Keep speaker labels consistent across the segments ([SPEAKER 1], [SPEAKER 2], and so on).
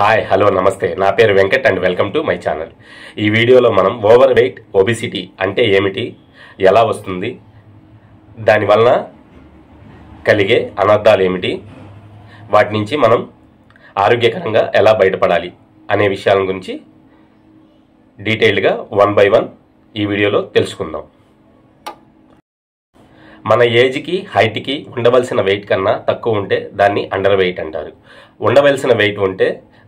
[SPEAKER 1] Hi hello నమస్తే, నా పేరు Venkat and welcome to my channel. ఈ వీడియోలో మనం ఓవర్ వెయిట్ ఒబిసిటీ అంటే ఏమిటి, ఎలా వస్తుంది, దానివలన కలిగే అనర్థాలు ఏమిటి, వాటి నుంచి మనం ఆరోగ్యకరంగా ఎలా బయటపడాలి అనే విషయాల గురించి డీటెయిల్డ్గా 1 by 1 ఈ వీడియోలో తెలుసుకుందాం. మన ఏజ్కి హైట్కి ఉండవలసిన వెయిట్ కన్నా తక్కువ ఉంటే దాన్ని అండర్ వెయిట్ అంటారు. ఉండవలసిన వెయిట్ ఉంటే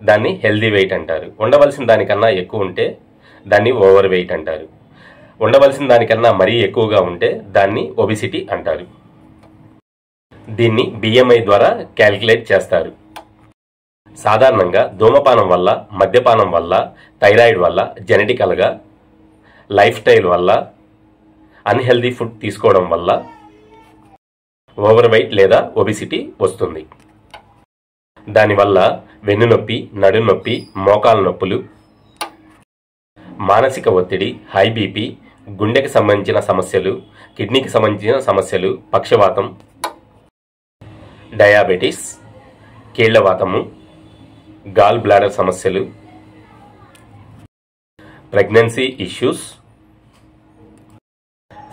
[SPEAKER 1] దాన్ని హెల్దీ వెయిట్ అంటారు. ఉండవలసిన దానికన్నా ఎక్కువ ఉంటే దాన్ని ఓవర్ వెయిట్ అంటారు. ఉండవలసిన దానికన్నా మరీ ఎక్కువగా ఉంటే దాన్ని ఒబిసిటీ అంటారు. దీన్ని BMI ద్వారా క్యాలిక్యులేట్ చేస్తారు. సాధారణంగా ధూమపానం వల్ల, మద్యపానం వల్ల, థైరాయిడ్ వల్ల, జెనెటికల్గా, లైఫ్ స్టైల్ వల్ల, అన్హెల్దీ ఫుడ్ తీసుకోవడం వల్ల ఓవర్ వెయిట్ లేదా ఒబిసిటీ వస్తుంది. దానివల్ల వెన్నునొప్పి, నడునొప్పి, మోకాల నొప్పులు, మానసిక ఒత్తిడి, హై బీపీ, గుండెకి సంబంధించిన సమస్యలు, కిడ్నీకి సంబంధించిన సమస్యలు, పక్షవాతం, డయాబెటీస్, కీళ్లవాతము, గాల్ బ్లాడర్ సమస్యలు, pregnancy issues,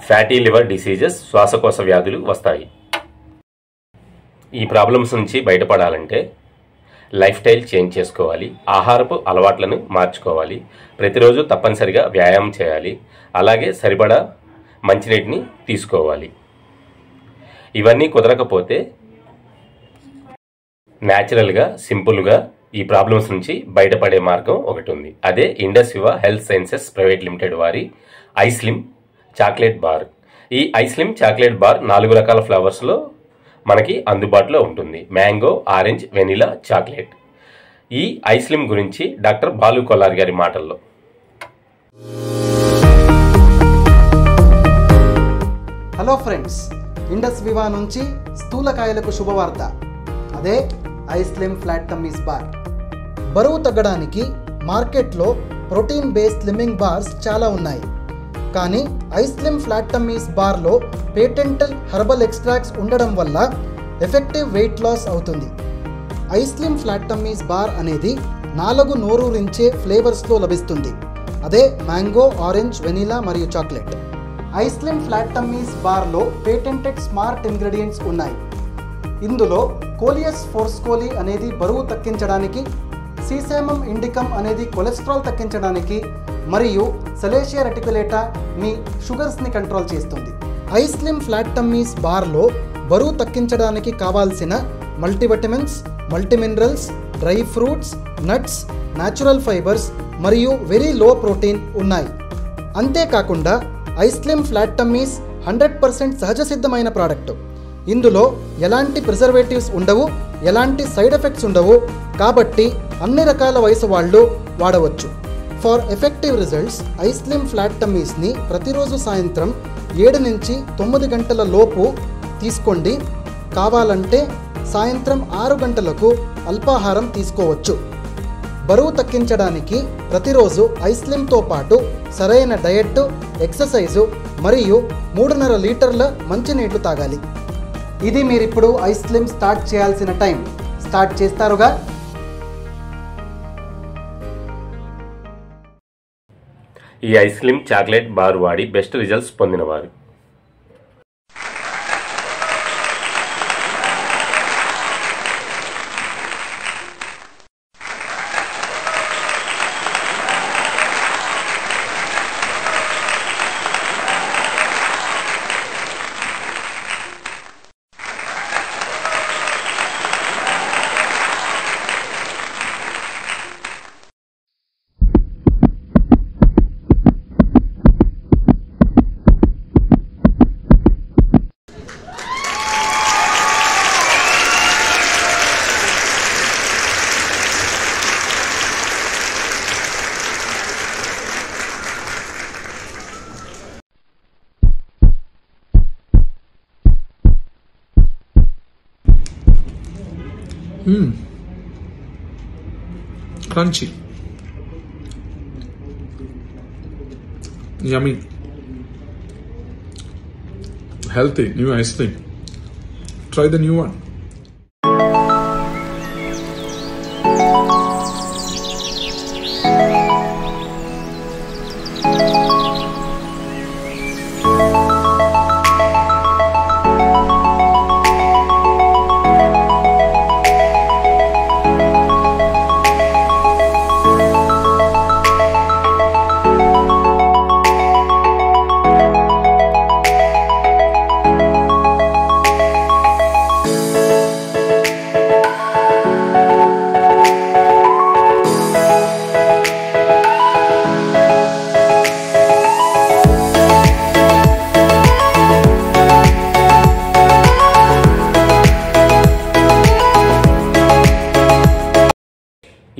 [SPEAKER 1] fatty liver diseases, శ్వాసకోశ వ్యాధులు వస్తాయి. ఈ ప్రాబ్లమ్స్ నుంచి బయటపడాలంటే లైఫ్ స్టైల్ చేంజ్ చేసుకోవాలి, ఆహారపు అలవాట్లను మార్చుకోవాలి, ప్రతిరోజు తప్పనిసరిగా వ్యాయామం చేయాలి, అలాగే సరిపడా మంచినీటిని తీసుకోవాలి. ఇవన్నీ కుదరకపోతే న్యాచురల్గా, సింపుల్గా ఈ ప్రాబ్లమ్స్ నుంచి బయటపడే మార్గం ఒకటి ఉంది. అదే Indus Viva Health Sciences Private Limited వారి ఐస్లిమ్ చాక్లెట్ బార్. ఈ ఐస్లిమ్ చాక్లెట్ బార్ 4 రకాల ఫ్లేవర్స్లో మనకి అందుబాటులో ఉంటుంది. Mango, orange, vanilla, chocolate. ఈ ఐస్లిమ్ గురించి డాక్టర్ బాలు కొల్లారి గారి మాటల్లో.
[SPEAKER 2] హలో ఫ్రెండ్స్, ఇండస్ వివా నుంచి స్థూలకాయలకు శుభవార్త. అదే ఐస్లిమ్ ఫ్లాట్ టమ్మీస్ బార్. బరువు తగ్గడానికి మార్కెట్లో ప్రోటీన్ బేస్డ్ స్లిమ్మింగ్ బార్స్ చాలా ఉన్నాయి. కానీ ఐస్లిమ్ ఫ్లాట్ టమ్మీస్ బార్లో పేటెంటల్ హెర్బల్ ఎక్స్ట్రాక్ట్స్ ఉండడం వల్ల ఎఫెక్టివ్ వెయిట్ లాస్ అవుతుంది. ఐస్లిమ్ ఫ్లాట్ టమ్మీస్ బార్ అనేది 4 నోరూరించే ఫ్లేవర్స్లో లభిస్తుంది. అదే మ్యాంగో, ఆరెంజ్, వెనిలా మరియు చాక్లెట్. ఐస్లిమ్ ఫ్లాట్ టమ్మీస్ బార్లో పేటెంటెడ్ స్మార్ట్ ఇంగ్రీడియంట్స్ ఉన్నాయి. ఇందులో కోలియస్ ఫోర్స్కోలి అనేది బరువు తగ్గించడానికి, సీసేమమ్ ఇండికమ్ అనేది కొలెస్ట్రాల్ తగ్గించడానికి మరియు సెలేషియా రెటికులేటా మీ షుగర్స్ని కంట్రోల్ చేస్తుంది. ఐస్లిమ్ ఫ్లాట్ టమ్మీస్ బార్లో బరువు తగ్గించడానికి కావాల్సిన multivitamins, multiminerals, dry fruits, nuts, natural fibres మరియు వెరీ లో ప్రోటీన్ ఉన్నాయి. అంతేకాకుండా ఐస్లిమ్ ఫ్లాట్ టమ్మీస్ 100% సహజ సిద్ధమైన ప్రోడక్ట్. ఇందులో ఎలాంటి ప్రిజర్వేటివ్స్ ఉండవు, ఎలాంటి సైడ్ ఎఫెక్ట్స్ ఉండవు. కాబట్టి అన్ని రకాల వయసు వాళ్ళు వాడవచ్చు. For effective results iSlim flat టమ్మీస్ని ప్రతిరోజు సాయంత్రం 7 నుంచి 9 గంటల లోపు తీసుకోండి. కావాలంటే సాయంత్రం 6 గంటలకు అల్పాహారం తీసుకోవచ్చు. బరువు తగ్గించడానికి ప్రతిరోజు ఐస్లిమ్తో పాటు సరైన డయట్, ఎక్సర్సైజు మరియు 3.5 లీటర్ల మంచినీళ్లు తాగాలి. ఇది మీరిప్పుడు ఐస్లిమ్ స్టార్ట్ చేయాల్సిన టైం. స్టార్ట్ చేస్తారుగా?
[SPEAKER 1] ఈ ఐస్లిమ్ చాక్లెట్ బార్ వాడి బెస్ట్ రిజల్ట్స్ పొందినవారు.
[SPEAKER 3] Crunchy, yummy, healthy, new ice cream. Try the new one.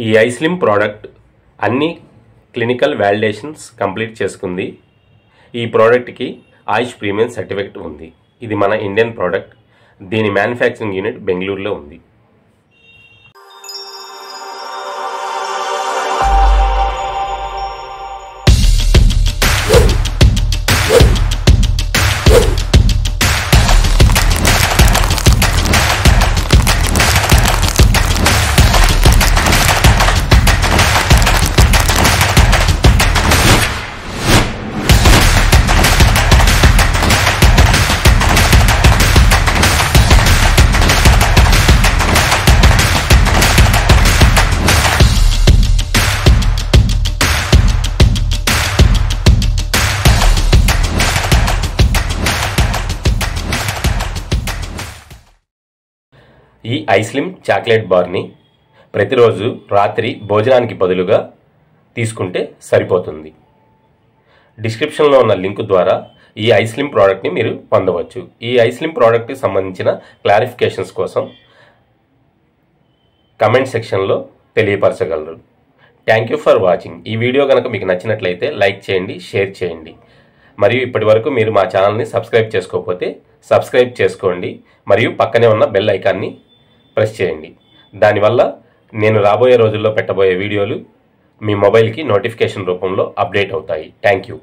[SPEAKER 1] ఈ ఐస్లిమ్ ప్రోడక్ట్ అన్ని క్లినికల్ వ్యాలిడేషన్స్ కంప్లీట్ చేసుకుంది. ఈ ప్రోడక్ట్కి ఆయుష్ ప్రీమియం సర్టిఫికేట్ ఉంది. ఇది మన ఇండియన్ ప్రోడక్ట్. దీని మ్యానుఫ్యాక్చరింగ్ యూనిట్ బెంగళూరులో ఉంది. ఈ ఐస్లిమ్ చాక్లెట్ బార్ని ప్రతిరోజు రాత్రి భోజనానికి బదులుగా తీసుకుంటే సరిపోతుంది. డిస్క్రిప్షన్లో ఉన్న లింక్ ద్వారా ఈ ఐస్లిమ్ ప్రోడక్ట్ని మీరు పొందవచ్చు. ఈ ఐస్లిమ్ ప్రోడక్ట్కి సంబంధించిన క్లారిఫికేషన్స్ కోసం కమెంట్ సెక్షన్లో తెలియపరచగలరు. Thank you for watching. ఈ వీడియో కనుక మీకు నచ్చినట్లయితే లైక్ చేయండి, షేర్ చేయండి. మరియు ఇప్పటి వరకు మీరు మా ఛానల్ని సబ్స్క్రైబ్ చేసుకోకపోతే సబ్స్క్రైబ్ చేసుకోండి. మరియు పక్కనే ఉన్న బెల్ ఐకాన్ని ప్రెస్ చేయండి. దానివల్ల నేను రాబోయే రోజుల్లో పెట్టబోయే వీడియోలు మీ మొబైల్కి నోటిఫికేషన్ రూపంలో అప్డేట్ అవుతాయి. Thank you.